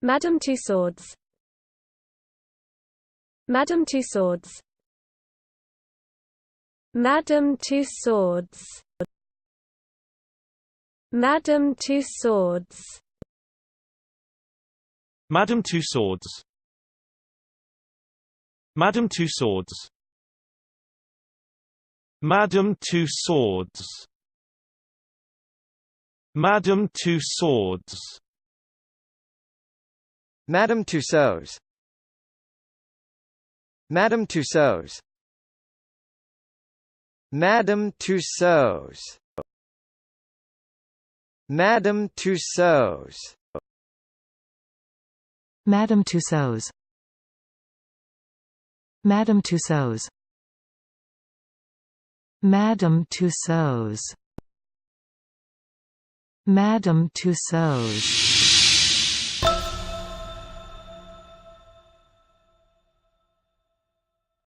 Madame Tussauds. Madame Tussauds. Madame Tussauds. Madame Tussauds. Madame Tussauds. Madame Tussauds. Madame Tussauds. Madame Tussauds. Madame Tussauds. Madame Tussauds. Madame Tussauds. Madame Tussauds. Madame Tussauds. Madame Tussauds. Madame Tussauds. Madame Tussauds.